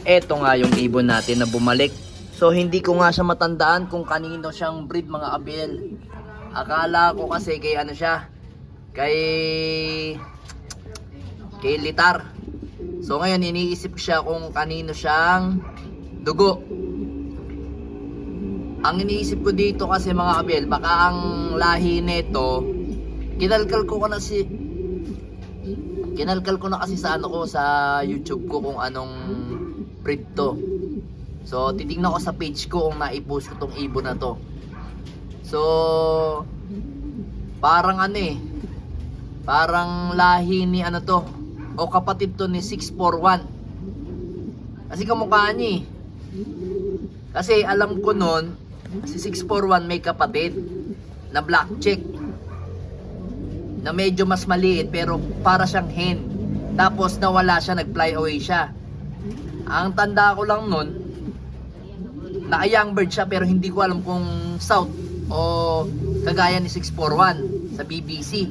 eto nga yung ibon natin na bumalik. So hindi ko nga siya matandaan kung kanino siyang breed mga abel. Akala ko kasi kay ano siya, kay litar. So ngayon iniisip siya kung kanino siyang dugo. Ang iniisip ko dito kasi mga abel, baka ang lahi nito, kinalkal ko na kasi sa ano ko, sa YouTube ko kung anong breed to. So titingnan ko sa page ko kung naipost ko tong ibon na to. So parang ano eh, parang lahi ni ano to, o kapatid to ni 641. Kasi kamukha niya eh. Kasi alam ko nun, si 641 may kapatid na black check na medyo mas maliit pero para siyang hen. Tapos nawala siya, nag-fly away siya. Ang tanda ko lang nun, naka-young bird siya pero hindi ko alam kung south o kagaya ni 641 sa BBC.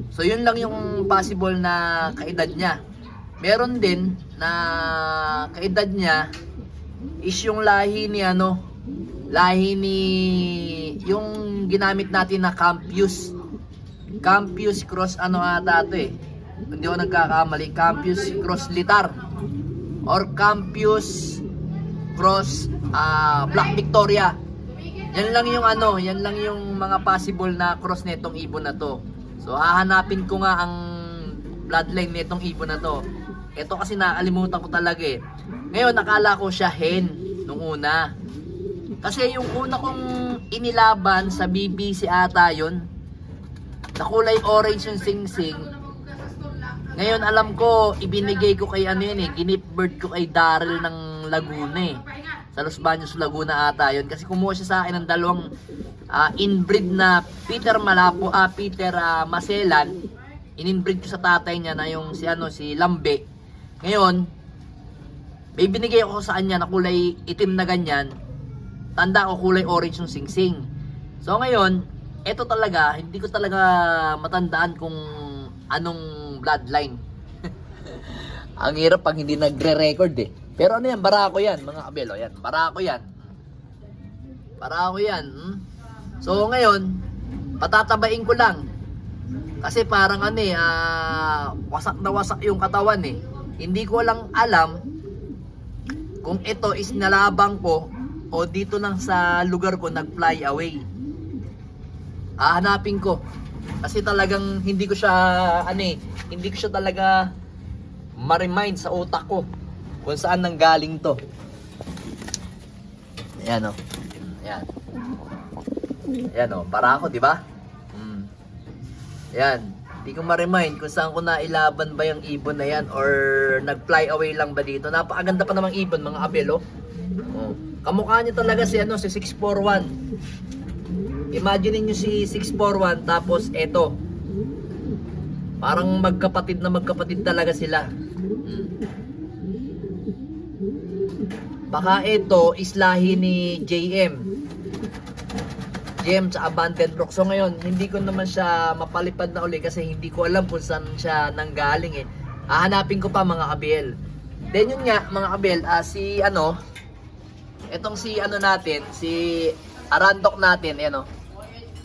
So yun lang yung possible na kaedad niya. Meron din na kaedad niya is yung lahi ni ano, lahi ni yung ginamit natin na Campus cross ano ata ito eh, hindi ako nagkakamali, Campus cross litar or Campus cross Black Victoria. Yan lang yung ano, yan lang yung mga possible na cross netong ibon na to. So hahanapin ko nga ang bloodline netong ibon na to. Ito kasi nakalimutan ko talaga eh. Ngayon nakala ko siya hen nung una. Kasi yung una kong inilaban sa BBC ata yun, na kulay orange yung singsing. Ngayon alam ko, ibinigay ko kay ano yun eh, gift bird ko kay Daryl ng Laguna eh. Sa Los Baños, Laguna ata yun. Kasi kumuha siya sa akin ng dalawang inbreed na Peter Maselan. Ininbreed ko sa tatay niya na yung si ano, si Lambe. Ngayon, may binigay ako sa kanya na kulay itim na ganyan. Tanda ko kulay orange yung singsing. So ngayon, eto talaga, hindi ko talaga matandaan kung anong bloodline. Ang hirap pag hindi nagre-record eh. Pero ano yan, barako yan, mga kabelo, yan. Barako yan. Barako yan. So ngayon, patatabain ko lang. Kasi parang ano eh, wasak na wasak yung katawan eh. Hindi ko lang alam kung ito is nalabang ko o dito lang sa lugar ko nag-fly away. Hahanapin ko. Kasi talagang hindi ko siya ano eh, hindi ko siya talaga ma-remind sa utak ko kung saan nanggaling to. Ayan o. Ayan. Ayan o, para ako, di ba? Ayan. Hindi ko ma-remind kung saan ko nailaban ba yung ibon na yan or nag-fly away lang ba dito. Napakaganda pa namang ibon, mga abelo. Oh. Kamukha niya talaga si ano, si 641. Imagine niyo si 641 tapos eto. Parang magkapatid na magkapatid talaga sila. Baka ito is lahi ni JM sa Abundant Rock. So ngayon, hindi ko naman siya mapalipad na uli kasi hindi ko alam kung saan siya nanggaling eh. Hahanapin ko pa mga kabel. Then yun nga mga kabel, si ano, etong si ano natin, si Arandok natin, ayan o.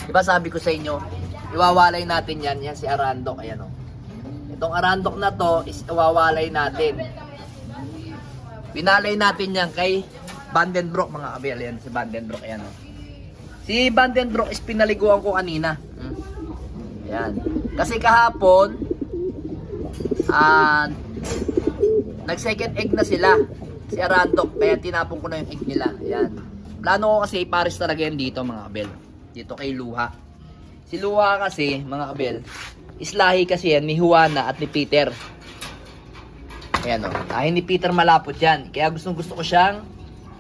Diba sabi ko sa inyo, iwawalay natin yan, yan si Arandok, ayan o. Itong Arandok na to is iwawalay natin. Binalay natin yan kay Vandenbroek mga kabel, yan si Vandenbroek, ayan o. Si Vandenbroek is pinaliguan ko kanina. Ayan. Kasi kahapon, nag second egg na sila. Si Arandok. Kaya tinapon ko na yung egg nila. Ayan. Plano ko kasi ipares talaga yan dito mga kabel. Dito kay Luha. Si Luha kasi mga kabel, islahi kasi yan ni Juana at ni Peter. Ayan o. Lahi ni Peter malapot yan. Kaya gusto ko siyang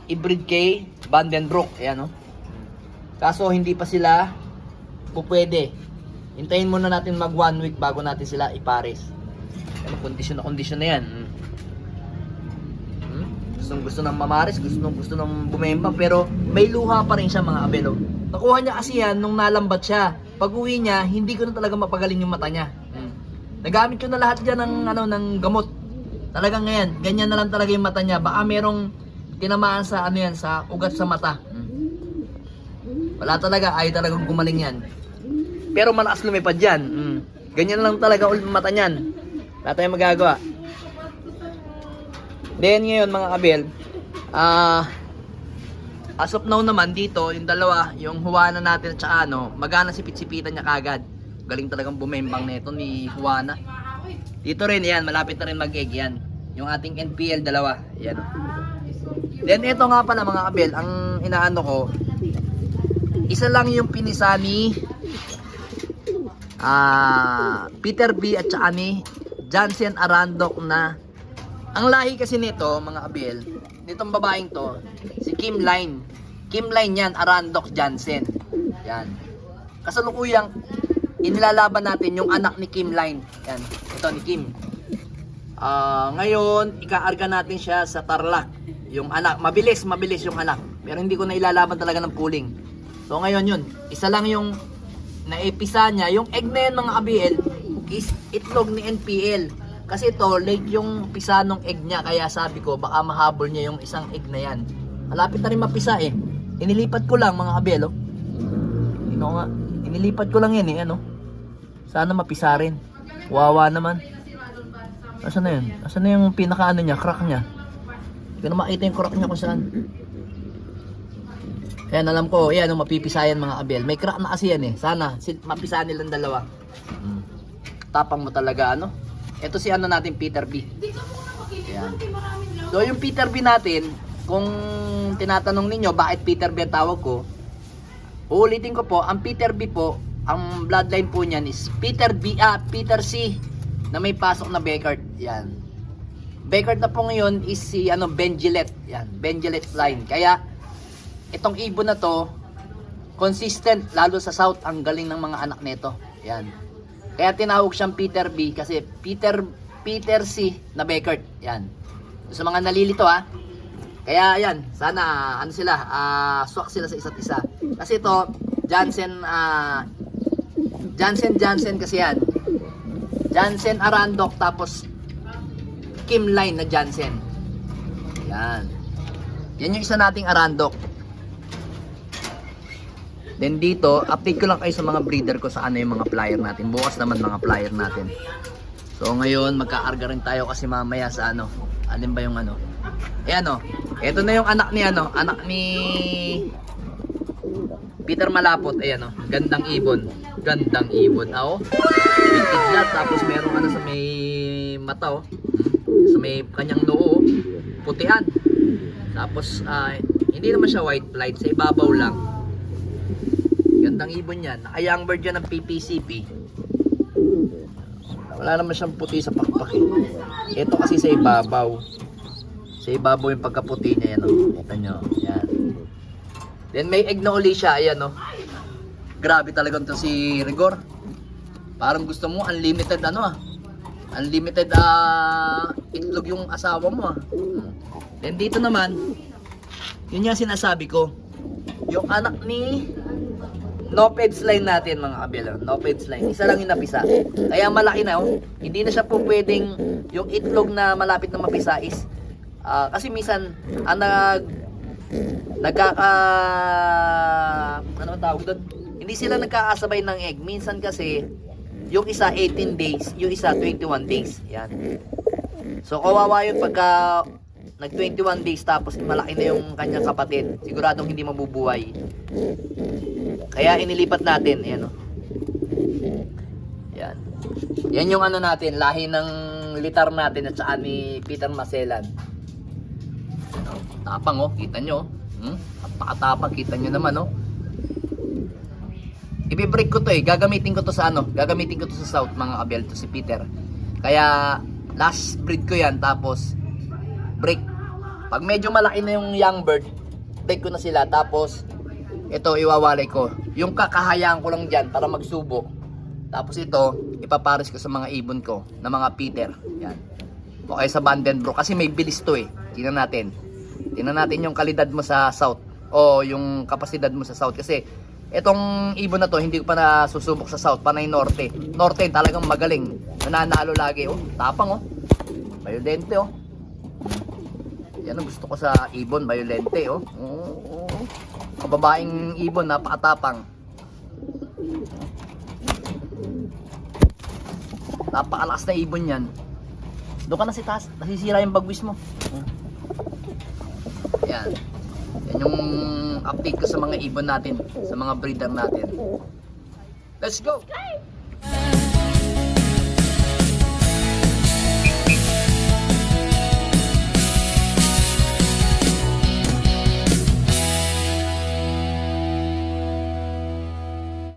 i-breed kay Vandenbroek. Ayan o. Kaso hindi pa sila pupwede. Hintayin muna natin mag 1 week bago natin sila ipares. Ano, kondisyon na yan. Gusto nang mamares, gusto nang bumemba, pero may luha pa rin siya mga abelo. Nakuha niya kasi yan nung nalambat siya. Pag uwi niya, hindi ko na talaga mapagaling yung mata niya. Nagamit ko na lahat dyan ng, ng gamot. Talagang ngayon, ganyan na lang talaga yung mata niya. Baka merong tinamaan sa ano yan, sa ugat sa mata. Wala talaga, ay talagang gumaling yan. Pero malakas lumipad yan. Ganyan lang talaga ulit mata niyan. Wala tayong magagawa. Then ngayon mga kabel, as of now naman dito, yung dalawa, yung Juana natin at saka ano, magana sipit-sipitan niya kagad. Galing talagang bumembang nito ni Juana. Dito rin yan, malapit na rin mag-egg yan. Yung ating NPL dalawa, yan. Then ito nga pala mga kabel, ang inaano ko, isa lang yung pinisa ni Peter B at saka ni Jansen Arandok na ang lahi kasi nito mga kabel, nitong babaeng to, si Kim Line. Kim Line yan, Arandok Jansen. Yan. Kasalukuyang inilalaban natin yung anak ni Kim Line. Yan, ito ni Kim. Ngayon, ikaarga natin siya sa Tarlac. Yung anak, mabilis yung anak. Pero hindi ko na ilalaban talaga ng pooling. So ngayon yun, isa lang yung naipisa niya. Yung egg na yan mga kabel is itlog ni NPL. Kasi ito, late yung pisa ng egg niya. Kaya sabi ko, baka mahabol niya yung isang egg na yan. Malapit na rin mapisa eh. Inilipat ko lang mga kabel, oh. Nga, inilipat ko lang yan eh, ano. Sana mapisa rin. Wawa naman. Asan na yun? Asan na yung pinaka-ano niya, crack niya? Hindi ko na makita yung crack niya kung saan. Ayan, alam ko, ayan, mapipisayan mga kabel. May crack na kasi yan eh. Sana, mapisahan nilang dalawa. Tapang mo talaga, ano? Ito si ano natin, Peter B. Ayan. So, yung Peter B natin, kung tinatanong ninyo, bakit Peter B ang tawag ko? Uulitin ko po, ang Peter B po, ang bloodline po niyan is Peter B, Peter C, na may pasok na Beckert. Yan. Beckert na po ngayon is si ano, Ben Gillette. Yan, Ben Gillette line. Kaya itong ibon na to consistent lalo sa south, ang galing ng mga anak nito. Yan. Kaya tinawag siyang Peter B kasi Peter C na Beckert. Yan. Sa mga nalilito ha. Kaya yan, sana ano sila, swak sila sa isa't isa. Kasi ito Jansen kasi yan. Jansen Arandok tapos Kim Line na Jansen. Yan. Yan yung isa nating Arandok. Then dito, update ko lang kayo sa mga breeder ko sa ano yung mga flyer natin. Bukas naman mga flyer natin. So ngayon, magka-arga rin tayo kasi mamaya sa ano. Alin ba yung ano? Ayan o. Ito na yung anak ni ano. Anak ni Peter Malapot. Ayan o. Gandang ibon. Gandang ibon. Biglat. Tapos merong ano sa may mata o. Sa may kanyang noo. Putihan. Tapos hindi naman siya white flight. Sa ibabaw lang. Gandang ibon yan. Naka-young bird yan ng PPCP. Wala naman siyang puti sa pakpak eh. Ito kasi sa ibabaw. Sa ibabaw yung pagkaputi niya yan o. Kita nyo. Yan. Then may egg na uli siya. Ayan o. Grabe talaga ito si Rigor. Parang gusto mo unlimited ano unlimited itlog yung asawa mo Then dito naman, yun yung sinasabi ko. Yung anak ni No-Peds line natin mga kabel. No-Peds line. Isa lang yung napisa. Kaya malaki na Hindi na siya po pwedeng yung itlog na malapit na mapisa is kasi minsan ang ano tawag doon? Hindi sila nagkakasabay ng egg. Minsan kasi yung isa 18 days, yung isa 21 days. Yan. So kawawa yun pagka nag 21 days tapos malaki na yung kanyang kapatid. Siguradong hindi mabubuhay. Kaya inilipat natin. Ayan o. Yan. Yan yung ano natin, lahi ng litar natin at saka ni Peter Maselan. Tapang o, kita nyo. Napakatapang, kita nyo naman o. Ibibreak ko to gagamitin ko to sa ano, gagamitin ko to sa south mga kabel, to si Peter. Kaya last breed ko yan, tapos break. Pag medyo malaki na yung young bird, break ko na sila, tapos ito iwawalay ko. Yung kakahayaan ko lang dyan para magsubo. Tapos ito, ipapares ko sa mga ibon ko na mga Peter. Yan. O kaya sa Vandenbroek kasi may bilis to Tingnan natin. Tingnan natin yung kalidad mo sa south o yung kapasidad mo sa south kasi itong ibon na to hindi ko pa nasusubok sa south, panay norte. Norte talagang magaling. Nananalo lagi tapang Violente, oh. Yan ang gusto ko sa ibon, violente, oh. Oo. Kababaeng ibon, napakatapang. Napakalakas na ibon yan. Doon ka na si taas, nasisira yung bagwis mo. Yan. Yan yung update ko sa mga ibon natin, sa mga breeder natin. Let's go!